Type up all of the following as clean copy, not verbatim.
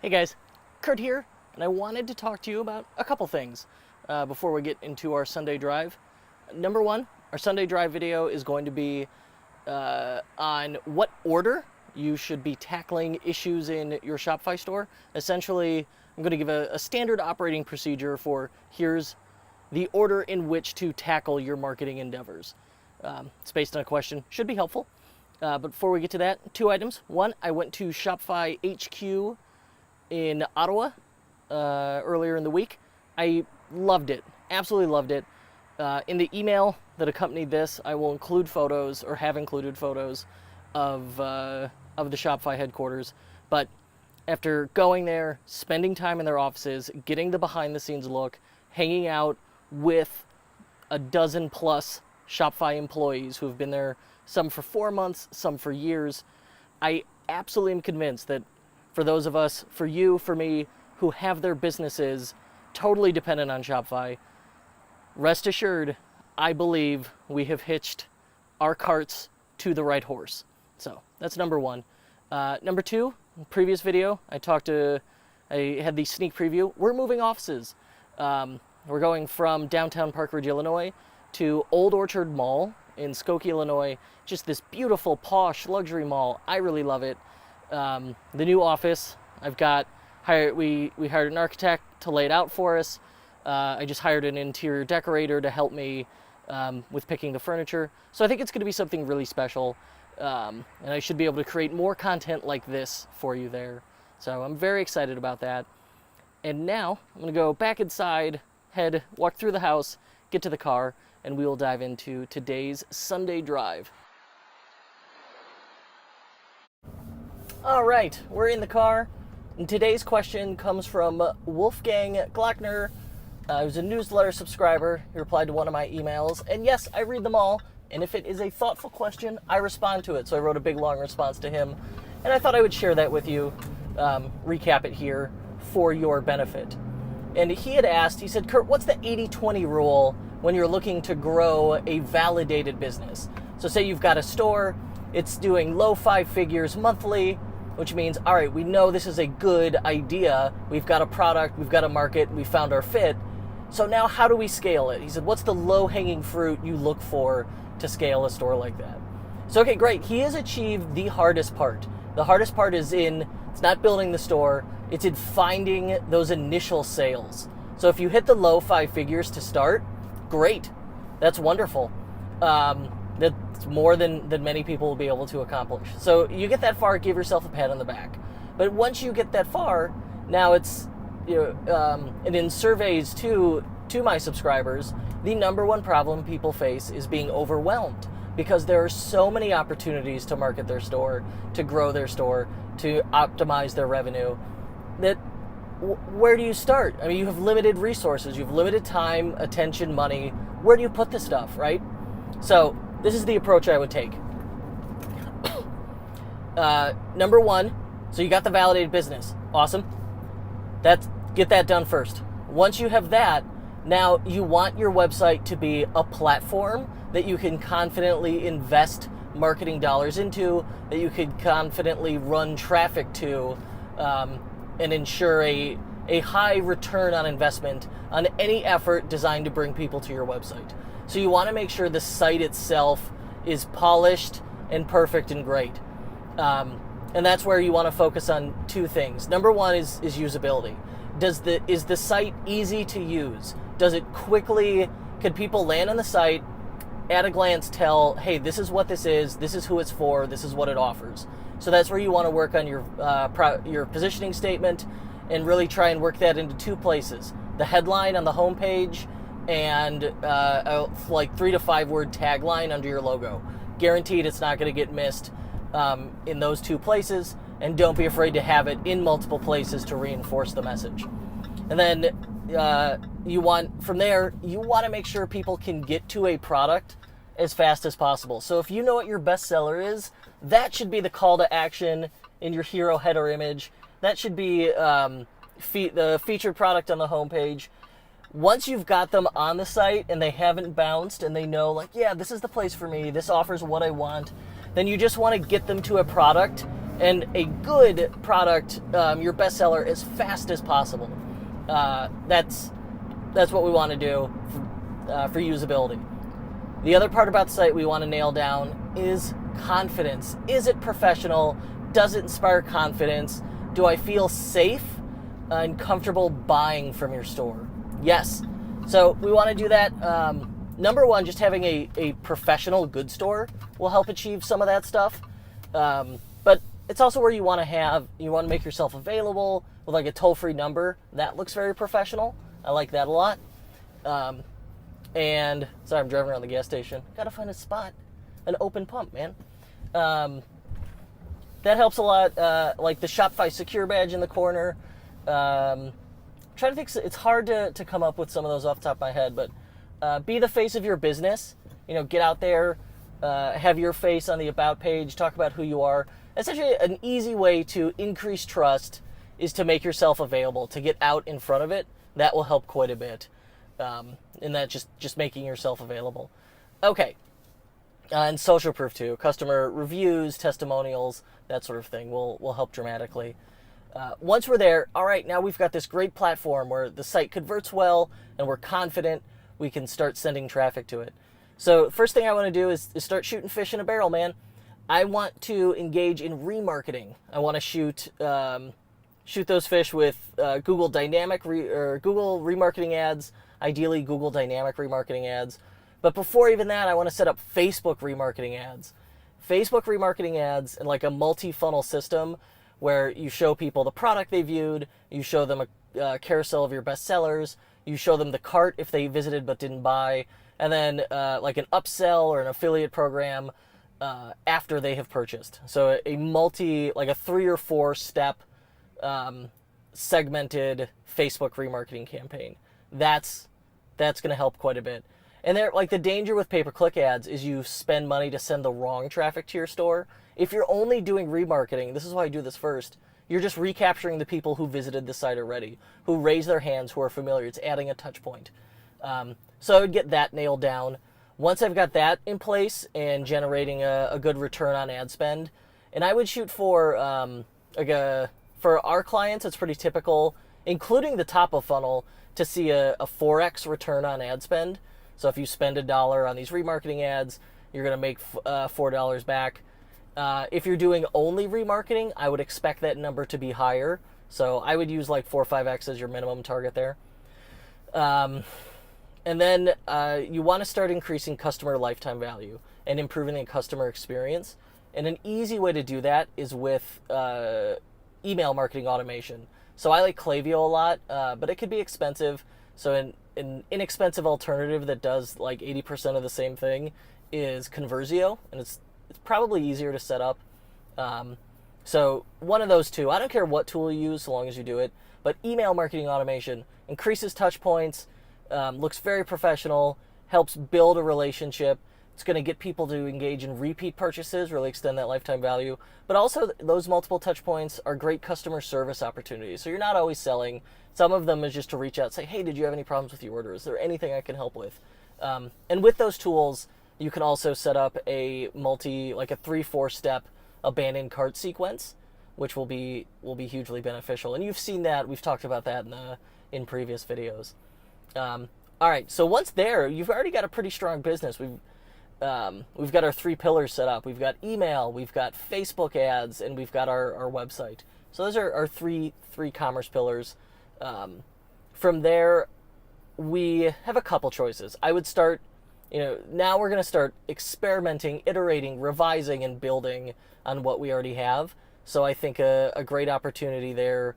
Hey guys, Kurt here, and I wanted to talk to you about a couple things before we get into our Sunday drive. Number one, our Sunday drive video is going to be on what order you should be tackling issues in your Shopify store. Essentially, I'm going to give a standard operating procedure for here's the order in which to tackle your marketing endeavors. It's based on a question, should be helpful. But before we get to that, two items. One, I went to Shopify HQ in Ottawa earlier in the week. I loved it, absolutely loved it. In the email that accompanied this, I will include photos, or have included photos, of the Shopify headquarters. But after going there, spending time in their offices, getting the behind-the-scenes look, hanging out with a dozen plus Shopify employees who have been there, some for 4 months, some for years, I absolutely am convinced that for those of us, for you, for me, who have their businesses totally dependent on Shopify, rest assured, I believe we have hitched our carts to the right horse. So that's number one. Number two, previous video, I had the sneak preview. We're moving offices. We're going from downtown Park Ridge, Illinois to Old Orchard Mall in Skokie, Illinois. Just this beautiful, posh luxury mall. I really love it. The new office, we hired an architect to lay it out for us. I just hired an interior decorator to help me with picking the furniture. So I think it's going to be something really special. And I should be able to create more content like this for you there. So I'm very excited about that. And now I'm going to go back inside, walk through the house, get to the car, and we will dive into today's Sunday drive. All right, we're in the car, and today's question comes from Wolfgang Glockner. He was a newsletter subscriber. He replied to one of my emails, and yes, I read them all, and if it is a thoughtful question, I respond to it. So I wrote a big, long response to him, and I thought I would share that with you, recap it here for your benefit. And he had asked, he said, Kurt, what's the 80-20 rule when you're looking to grow a validated business? So say you've got a store, it's doing low 5 figures monthly, which means, all right, we know this is a good idea. We've got a product, we've got a market, we found our fit. So now how do we scale it? He said, what's the low-hanging fruit you look for to scale a store like that? So, okay, great. He has achieved the hardest part. The hardest part is it's not building the store, it's in finding those initial sales. So if you hit the low 5 figures to start, great. That's wonderful. That's more than many people will be able to accomplish. So you get that far, give yourself a pat on the back. But once you get that far, now it's, and in surveys to my subscribers, the number one problem people face is being overwhelmed because there are so many opportunities to market their store, to grow their store, to optimize their revenue, that where do you start? I mean, you have limited resources, you have limited time, attention, money. Where do you put the stuff, right? So this is the approach I would take. Number one, so you got the validated business. Awesome. Get that done first. Once you have that, now you want your website to be a platform that you can confidently invest marketing dollars into, that you could confidently run traffic to, and ensure a high return on investment on any effort designed to bring people to your website. So you want to make sure the site itself is polished and perfect and great. And that's where you want to focus on two things. Number one is usability. Is the site easy to use? Does it can people land on the site, at a glance tell, hey, this is what this is who it's for, this is what it offers. So that's where you want to work on your positioning statement and really try and work that into two places. The headline on the homepage and a 3 to 5 word tagline under your logo. Guaranteed it's not going to get missed in those two places, and don't be afraid to have it in multiple places to reinforce the message. And then you want to make sure people can get to a product as fast as possible. So if you know what your bestseller is, that should be the call to action in your hero header image. That should be the featured product on the homepage. Once you've got them on the site and they haven't bounced and they know, yeah, this is the place for me, this offers what I want, then you just want to get them to a product and a good product, your bestseller, as fast as possible. That's what we want to do for usability. The other part about the site we want to nail down is confidence. Is it professional? Does it inspire confidence? Do I feel safe and comfortable buying from your store? Yes. So we want to do that. Number one, just having a professional goods store will help achieve some of that stuff. But it's also where you want to make yourself available with like a toll-free number. That looks very professional. I like that a lot. And sorry, I'm driving around the gas station. Gotta find a spot, an open pump, man. That helps a lot. Like the Shopify secure badge in the corner. Trying to think, it's hard to come up with some of those off the top of my head, but be the face of your business. Get out there, have your face on the about page, talk about who you are. Essentially, an easy way to increase trust is to make yourself available, to get out in front of it. That will help quite a bit. And that just making yourself available. Okay. And social proof too. Customer reviews, testimonials, that sort of thing will help dramatically. Once we're there, all right, now we've got this great platform where the site converts well and we're confident we can start sending traffic to it. So first thing I want to do is start shooting fish in a barrel, man. I want to engage in remarketing. I want to shoot those fish with Google Google remarketing ads, ideally Google dynamic remarketing ads. But before even that, I want to set up Facebook remarketing ads. Facebook remarketing ads in like a multi-funnel system where you show people the product they viewed, you show them a carousel of your best sellers, you show them the cart if they visited but didn't buy, and then like an upsell or an affiliate program after they have purchased. So like a 3 or 4 step segmented Facebook remarketing campaign. That's going to help quite a bit. And like the danger with pay-per-click ads is you spend money to send the wrong traffic to your store. If you're only doing remarketing, this is why I do this first, you're just recapturing the people who visited the site already, who raise their hands, who are familiar. It's adding a touch point. So I would get that nailed down. Once I've got that in place and generating a good return on ad spend, and I would shoot for for our clients, it's pretty typical, including the top of funnel, to see a 4x return on ad spend. So if you spend $1 on these remarketing ads, you're going to make $4 back. If you're doing only remarketing, I would expect that number to be higher. So I would use like 4 or 5x as your minimum target there. And then you want to start increasing customer lifetime value and improving the customer experience. And an easy way to do that is with email marketing automation. So I like Klaviyo a lot, but it could be expensive. So an inexpensive alternative that does like 80% of the same thing is Conversio, and it's probably easier to set up. So one of those two. I don't care what tool you use so long as you do it, but email marketing automation increases touch points, looks very professional, helps build a relationship. It's going to get people to engage in repeat purchases, really extend that lifetime value. But also those multiple touch points are great customer service opportunities. So you're not always selling. Some of them is just to reach out and say, hey, did you have any problems with your order? Is there anything I can help with? And with those tools, you can also set up like a 3-4 step abandoned cart sequence, which will be hugely beneficial. And you've seen that. We've talked about that in previous videos. All right. So once there, you've already got a pretty strong business. We've got our 3 pillars set up. We've got email, we've got Facebook ads, and we've got our website. So those are our three commerce pillars. From there, we have a couple choices. I would start, now we're going to start experimenting, iterating, revising, and building on what we already have. So I think a great opportunity there,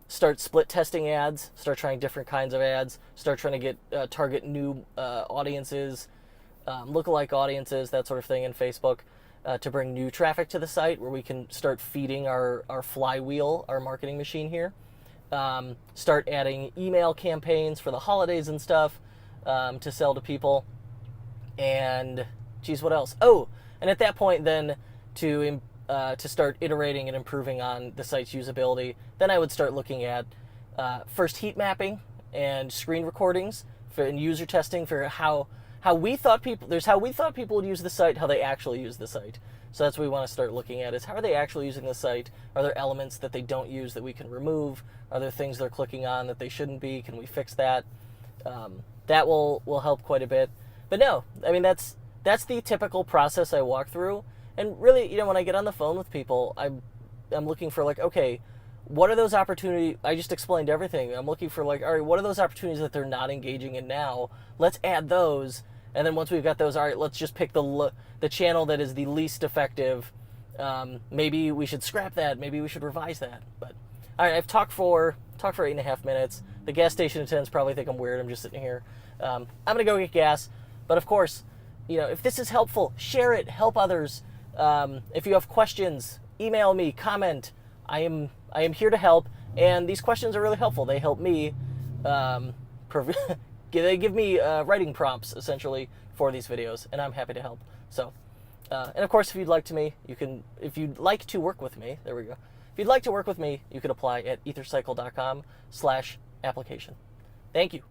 start split testing ads, start trying different kinds of ads, start trying to get target new audiences, lookalike audiences, that sort of thing in Facebook, to bring new traffic to the site where we can start feeding our flywheel, our marketing machine here. Start adding email campaigns for the holidays and stuff to sell to people. And, geez, what else? Oh, and at that point then to start iterating and improving on the site's usability, then I would start looking at first heat mapping and screen recordings and user testing for how we thought people would use the site, how they actually use the site. So that's what we want to start looking at, is how are they actually using the site? Are there elements that they don't use that we can remove? Are there things they're clicking on that they shouldn't be? Can we fix that? That will help quite a bit. But no, I mean, that's the typical process I walk through. And really, when I get on the phone with people, I'm looking for like, okay, what are those opportunities? I just explained everything. I'm looking for like, all right, what are those opportunities that they're not engaging in now? Let's add those. And then once we've got those, all right, let's just pick the channel that is the least effective. Maybe we should scrap that. Maybe we should revise that. But all right, I've talked for 8.5 minutes. The gas station attendants probably think I'm weird. I'm just sitting here. I'm gonna go get gas. But of course, if this is helpful, share it. Help others. If you have questions, email me, comment. I am here to help, and these questions are really helpful. They help me. They give me writing prompts essentially for these videos, and I'm happy to help. So, and of course, if you'd like to work with me, there we go. If you'd like to work with me, you can apply at ethercycle.com/application. Thank you.